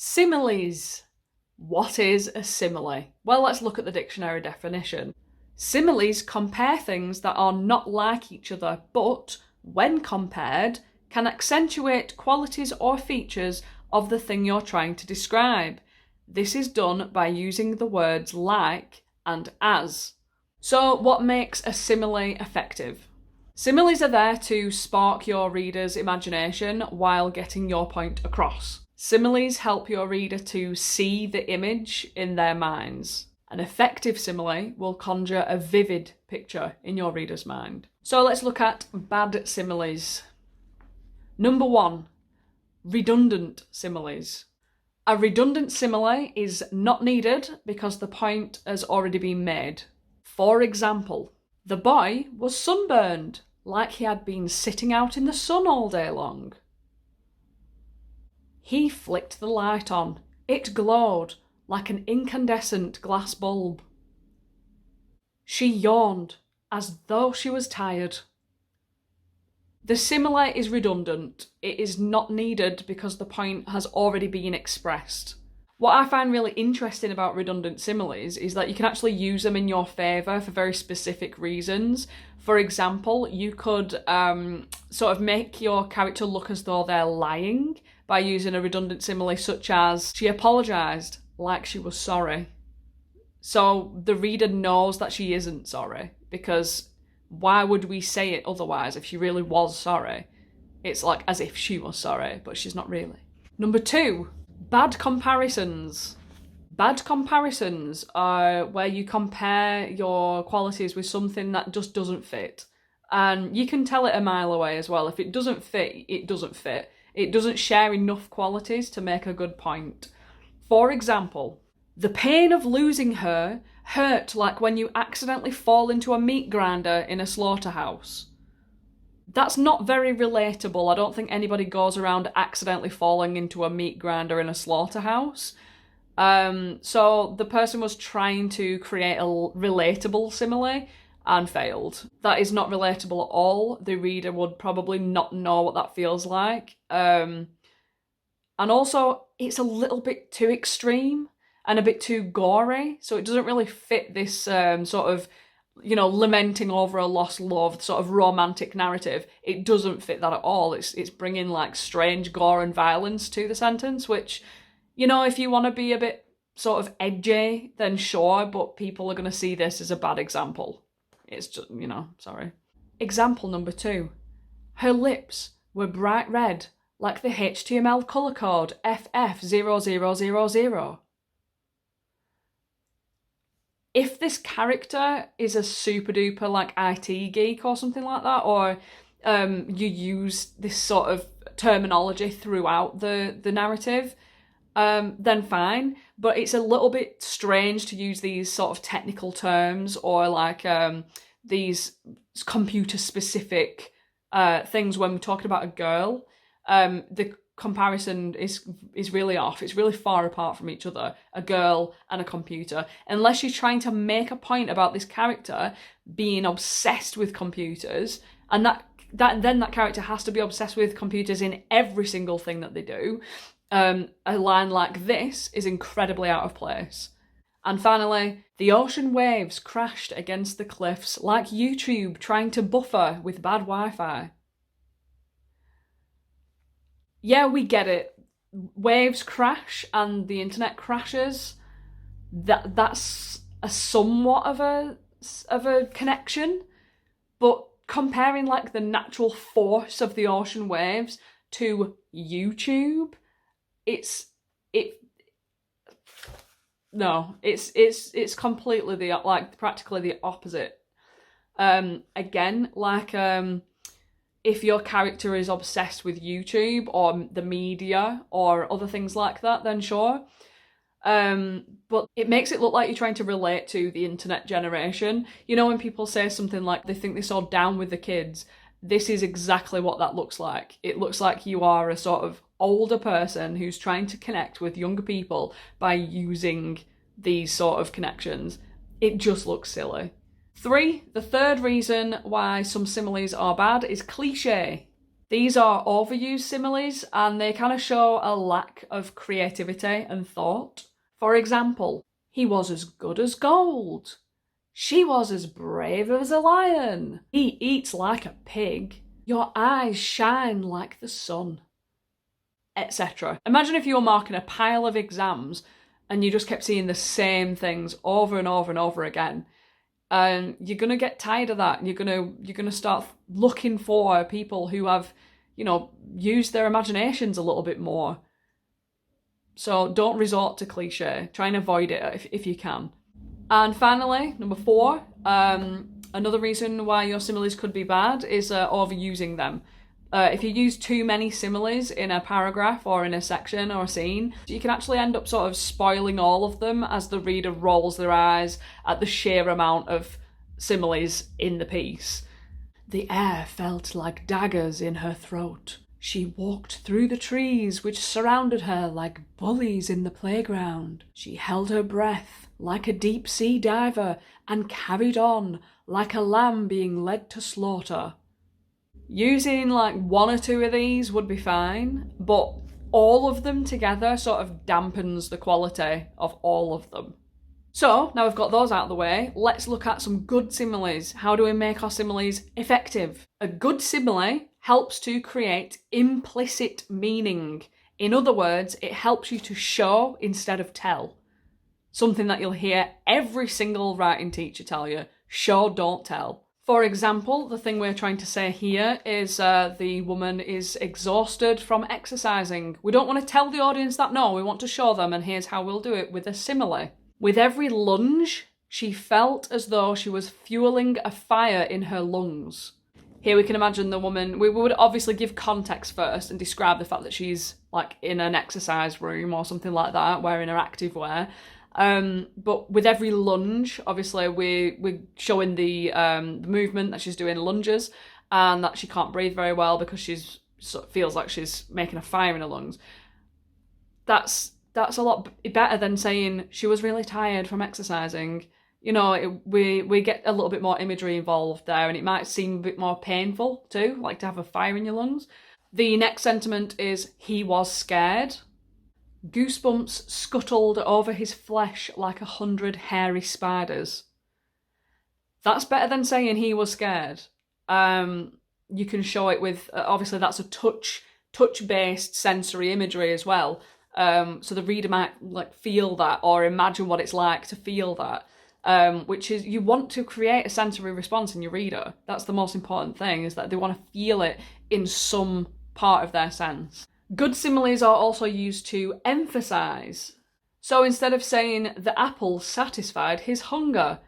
Similes. What is a simile? Well, let's look at the dictionary definition. Similes compare things that are not like each other, but, when compared, can accentuate qualities or features of the thing you're trying to describe. This is done by using the words like and as. So, what makes a simile effective? Similes are there to spark your reader's imagination while getting your point across. Similes help your reader to see the image in their minds. An effective simile will conjure a vivid picture in your reader's mind. So let's look at bad similes. Number 1, redundant similes. A redundant simile is not needed because the point has already been made. For example, the boy was sunburned, like he had been sitting out in the sun all day long. He flicked the light on. It glowed like an incandescent glass bulb. She yawned as though she was tired. The simile is redundant. It is not needed because the point has already been expressed. What I find really interesting about redundant similes is that you can actually use them in your favour for very specific reasons. For example, you could sort of make your character look as though they're lying by using a redundant simile such as, she apologised like she was sorry. So the reader knows that she isn't sorry, because why would we say it otherwise if she really was sorry? It's like as if she was sorry, but she's not really. Number 2, bad comparisons. Bad comparisons are where you compare your qualities with something that just doesn't fit. And you can tell it a mile away as well. If it doesn't fit, it doesn't fit. It doesn't share enough qualities to make a good point. For example, the pain of losing her hurt like when you accidentally fall into a meat grinder in a slaughterhouse. That's not very relatable. I don't think anybody goes around accidentally falling into a meat grinder in a slaughterhouse. So the person was trying to create a relatable simile and failed. That is not relatable at all. The reader would probably not know what that feels like. And also, it's a little bit too extreme and a bit too gory, so it doesn't really fit this sort of, lamenting over a lost love, sort of romantic narrative. It doesn't fit that at all. It's bringing like strange gore and violence to the sentence, which, if you want to be a bit sort of edgy, then sure, but people are going to see this as a bad example. It's just, sorry. Example number 2. Her lips were bright red, like the HTML colour code FF0000. If this character is a super duper like IT geek or something like that, or you use this sort of terminology throughout the narrative, then fine. But it's a little bit strange to use these sort of technical terms or like these computer specific things when we're talking about a girl. The comparison is really off. It's really far apart from each other, a girl and a computer, unless you're trying to make a point about this character being obsessed with computers, and that character has to be obsessed with computers in every single thing that they do. A line like this is incredibly out of place. And finally, the ocean waves crashed against the cliffs like YouTube trying to buffer with bad Wi-Fi. Yeah, we get it. Waves crash and the internet crashes. That's a somewhat of a connection, but comparing like the natural force of the ocean waves to YouTube, it's completely practically the opposite. Again, like if your character is obsessed with YouTube or the media or other things like that, then sure. But it makes it look like you're trying to relate to the internet generation. When people say something like they think they're so down with the kids, this is exactly what that looks like. It looks like you are a sort of older person who's trying to connect with younger people by using these sort of connections. It just looks silly. 3, the third reason why some similes are bad is cliche. These are overused similes and they kind of show a lack of creativity and thought. For example, he was as good as gold. She was as brave as a lion. He eats like a pig. Your eyes shine like the sun, etc. Imagine if you were marking a pile of exams and you just kept seeing the same things over and over and over again. And you're gonna get tired of that. You're gonna start looking for people who have, used their imaginations a little bit more. So don't resort to cliche. Try and avoid it if you can. And finally, number 4, another reason why your similes could be bad is overusing them. If you use too many similes in a paragraph or in a section or a scene, you can actually end up sort of spoiling all of them as the reader rolls their eyes at the sheer amount of similes in the piece. The air felt like daggers in her throat. She walked through the trees which surrounded her like bullies in the playground. She held her breath like a deep-sea diver and carried on like a lamb being led to slaughter. Using like 1 or 2 of these would be fine, but all of them together sort of dampens the quality of all of them. So now we've got those out of the way, let's look at some good similes. How do we make our similes effective? A good simile helps to create implicit meaning. In other words, it helps you to show instead of tell. Something that you'll hear every single writing teacher tell you, show, don't tell. For example, the thing we're trying to say here is the woman is exhausted from exercising. We don't want to tell the audience that, no, we want to show them, and here's how we'll do it with a simile. With every lunge, she felt as though she was fueling a fire in her lungs. Here we can imagine the woman, we would obviously give context first and describe the fact that she's like in an exercise room or something like that, wearing her active wear. But with every lunge, obviously we're showing the movement that she's doing lunges, and that she can't breathe very well because she's feels like she's making a fire in her lungs. That's a lot better than saying she was really tired from exercising. We get a little bit more imagery involved there, and it might seem a bit more painful too, like to have a fire in your lungs. The next sentiment is, he was scared. Goosebumps scuttled over his flesh like 100 hairy spiders. That's better than saying he was scared. You can show it with, obviously that's a touch-based sensory imagery as well. So the reader might like feel that or imagine what it's like to feel that. Which is, you want to create a sensory response in your reader. That's the most important thing, is that they want to feel it in some part of their sense. Good similes are also used to emphasise. So instead of saying the apple satisfied his hunger,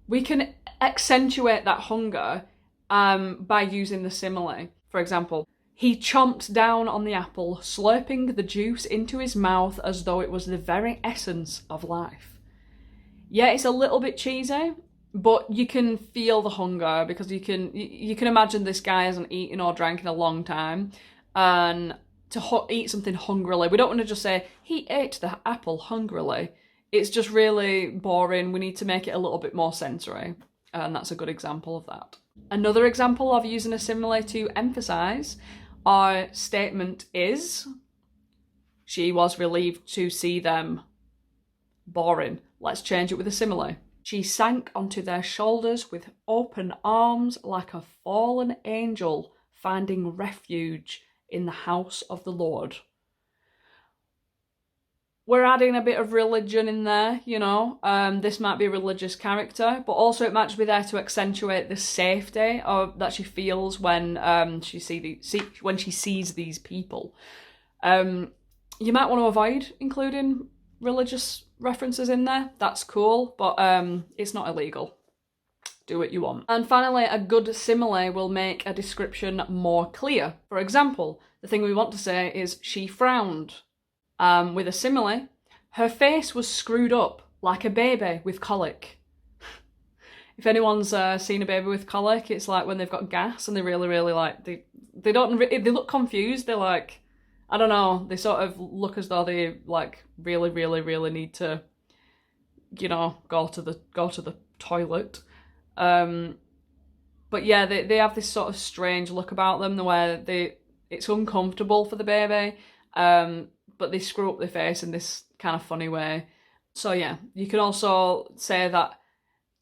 we can accentuate that hunger by using the simile. For example, he chomped down on the apple, slurping the juice into his mouth as though it was the very essence of life. Yeah, it's a little bit cheesy, but you can feel the hunger because you can imagine this guy hasn't eaten or drank in a long time, and to eat something hungrily. We don't want to just say, he ate the apple hungrily. It's just really boring. We need to make it a little bit more sensory, and that's a good example of that. Another example of using a simile to emphasise, our statement is, she was relieved to see them. Boring. Let's change it with a simile. She sank onto their shoulders with open arms like a fallen angel finding refuge in the house of the Lord. We're adding a bit of religion in there, this might be a religious character, but also it might just be there to accentuate the safety that she feels when she sees these people. You might want to avoid including religious references in there. That's cool, but it's not illegal. Do what you want. And finally, a good simile will make a description more clear. For example, the thing we want to say is, she frowned. With a simile, her face was screwed up like a baby with colic. If anyone's seen a baby with colic, it's like when they've got gas and they really, really they look confused. They're like, I don't know, they sort of look as though they like really, really, really need to, go to the toilet. But yeah, they have this sort of strange look about them, where It's uncomfortable for the baby, but they screw up their face in this kind of funny way. So yeah, you could also say that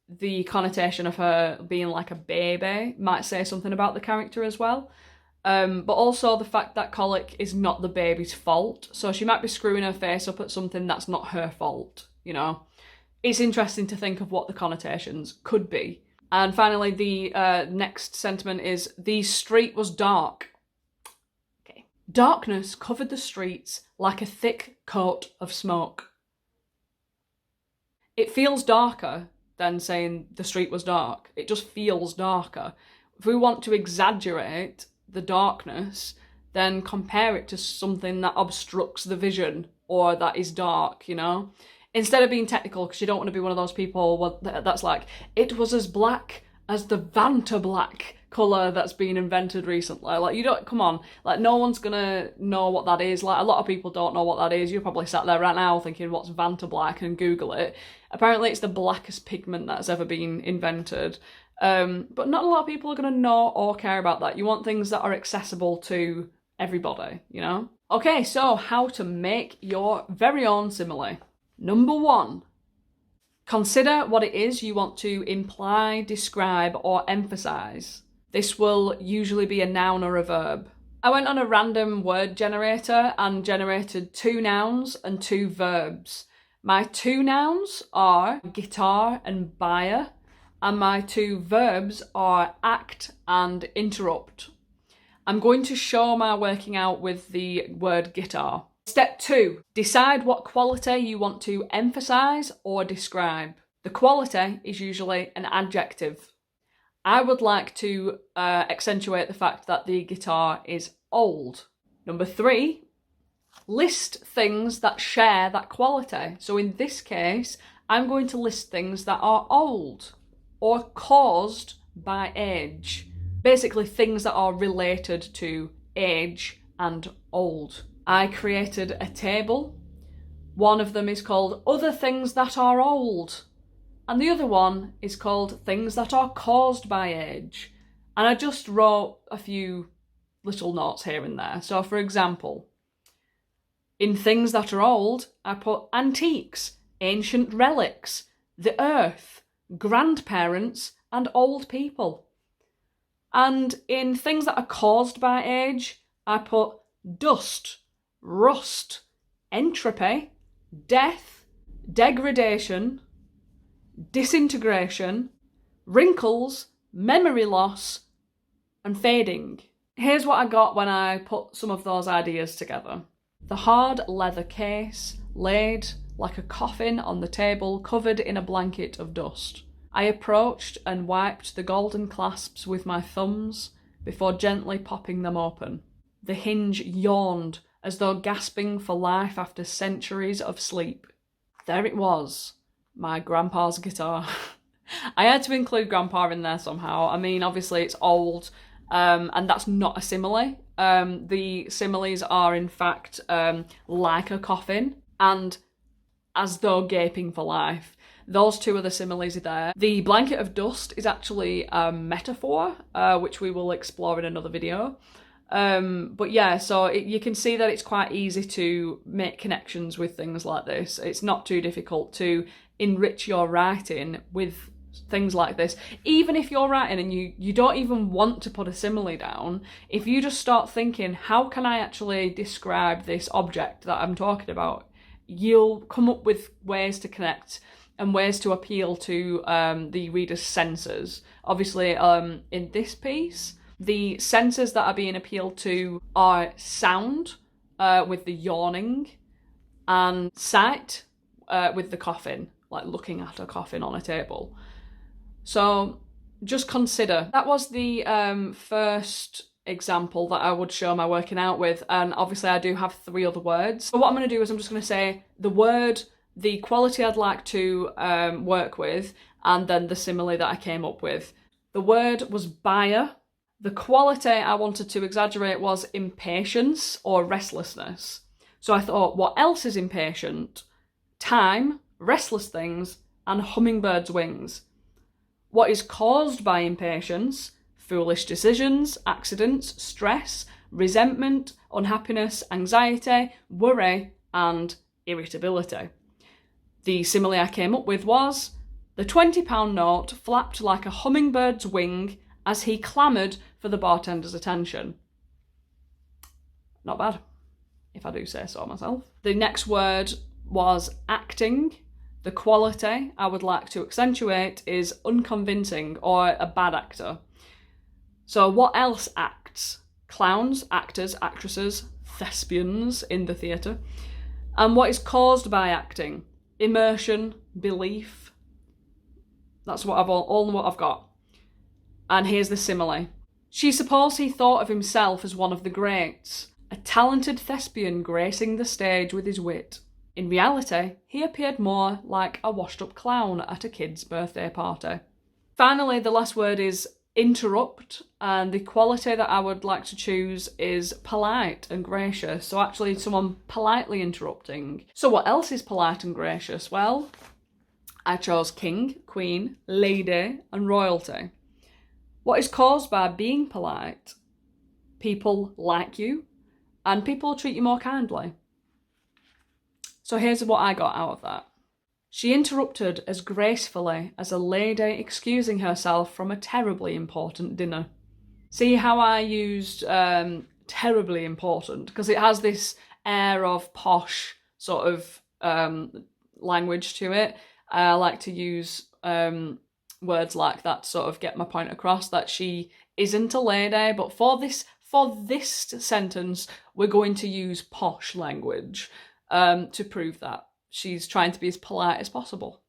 the connotation of her being like a baby might say something about the character as well. But also the fact that colic is not the baby's fault. So she might be screwing her face up at something that's not her fault, you know. It's interesting to think of what the connotations could be. And finally, the next sentiment is, the street was dark. Okay. Darkness covered the streets like a thick coat of smoke. It feels darker than saying the street was dark. It just feels darker. If we want to exaggerate the darkness, then compare it to something that obstructs the vision or that is dark, you know? Instead of being technical, because you don't want to be one of those people that's like, it was as black as the Vanta black colour that's been invented recently. Like, you don't, come on, like, no one's gonna know what that is. Like, a lot of people don't know what that is. You're probably sat there right now thinking, what's Vanta black, and Google it. Apparently it's the blackest pigment that's ever been invented. But not a lot of people are gonna know or care about that. You want things that are accessible to everybody, you know? Okay, so how to make your very own simile. Number 1, consider what it is you want to imply, describe, or emphasise. This will usually be a noun or a verb. I went on a random word generator and generated 2 nouns and 2 verbs. My 2 nouns are guitar and buyer, and my 2 verbs are act and interrupt. I'm going to show my working out with the word guitar. Step 2, decide what quality you want to emphasise or describe. The quality is usually an adjective. I would like to accentuate the fact that the guitar is old. Number 3, list things that share that quality. So in this case, I'm going to list things that are old or caused by age. Basically, things that are related to age and old. I created a table. One of them is called Other Things That Are Old, and the other one is called Things That Are Caused by Age. And I just wrote a few little notes here and there. So for example, in things that are old, I put antiques, ancient relics, the earth, grandparents, and old people. And in things that are caused by age, I put dust, rust, entropy, death, degradation, disintegration, wrinkles, memory loss, and fading. Here's what I got when I put some of those ideas together. The hard leather case laid like a coffin on the table, covered in a blanket of dust. I approached and wiped the golden clasps with my thumbs before gently popping them open. The hinge yawned as though gasping for life after centuries of sleep. There it was, my grandpa's guitar. I had to include grandpa in there somehow. I mean, obviously it's old, and that's not a simile. The similes are in fact like a coffin and as though gaping for life. Those 2 are the similes there. The blanket of dust is actually a metaphor, which we will explore in another video. But yeah, so you can see that it's quite easy to make connections with things like this. It's not too difficult to enrich your writing with things like this. Even if you're writing and you don't even want to put a simile down, if you just start thinking, how can I actually describe this object that I'm talking about, you'll come up with ways to connect and ways to appeal to the reader's senses. Obviously, in this piece, the senses that are being appealed to are sound, with the yawning, and sight, with the coffin, like looking at a coffin on a table. So just consider. That was the first example that I would show my working out with, and obviously I do have 3 other words. So what I'm going to do is I'm just going to say the word, the quality I'd like to work with, and then the simile that I came up with. The word was buyer. The quality I wanted to exaggerate was impatience or restlessness. So I thought, what else is impatient? Time, restless things, and hummingbirds' wings. What is caused by impatience? Foolish decisions, accidents, stress, resentment, unhappiness, anxiety, worry, and irritability. The simile I came up with was, the £20 note flapped like a hummingbird's wing as he clamoured for the bartender's attention. Not bad, if I do say so myself. The next word was acting. The quality I would like to accentuate is unconvincing or a bad actor. So what else acts? Clowns, actors, actresses, thespians in the theatre. And what is caused by acting? Immersion, belief. That's what all what I've got. And here's the simile. She supposed he thought of himself as one of the greats, a talented thespian gracing the stage with his wit. In reality, he appeared more like a washed-up clown at a kid's birthday party. Finally, the last word is interrupt, and the quality that I would like to choose is polite and gracious. So actually someone politely interrupting. So what else is polite and gracious? Well, I chose king, queen, lady, and royalty. What is caused by being polite? People like you, and people treat you more kindly. So here's what I got out of that. She interrupted as gracefully as a lady excusing herself from a terribly important dinner. See how I used terribly important? Because it has this air of posh sort of language to it. I like to use words like that to sort of get my point across, that she isn't a lady, but for this sentence, we're going to use posh language to prove that she's trying to be as polite as possible.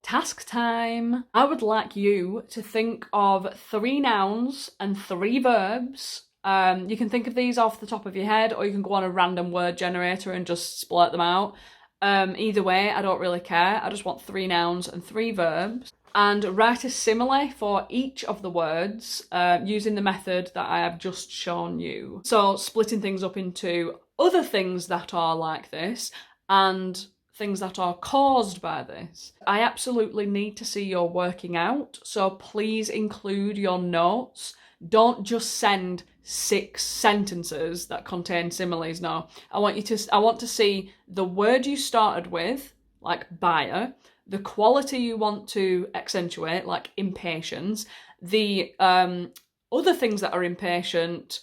Task time. I would like you to think of 3 nouns and 3 verbs. You can think of these off the top of your head, or you can go on a random word generator and just splurt them out. Either way, I don't really care. I just want 3 nouns and 3 verbs. And write a simile for each of the words using the method that I have just shown you. So splitting things up into other things that are like this and things that are caused by this. I absolutely need to see your working out, so please include your notes. Don't just send 6 sentences that contain similes. No, I want to see the word you started with, like buyer, the quality you want to accentuate, like impatience, the other things that are impatient,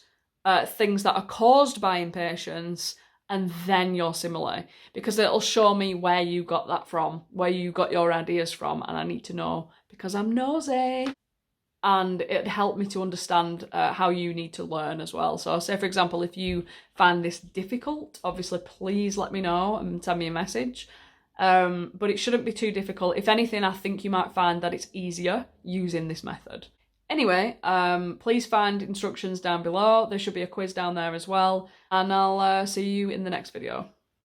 things that are caused by impatience, and then your simile, because it'll show me where you got that from, where you got your ideas from, and I need to know because I'm nosy. And it'd help me to understand how you need to learn as well. So say, for example, if you find this difficult, obviously please let me know and send me a message. But it shouldn't be too difficult. If anything, I think you might find that it's easier using this method. Anyway, please find instructions down below. There should be a quiz down there as well. And I'll see you in the next video.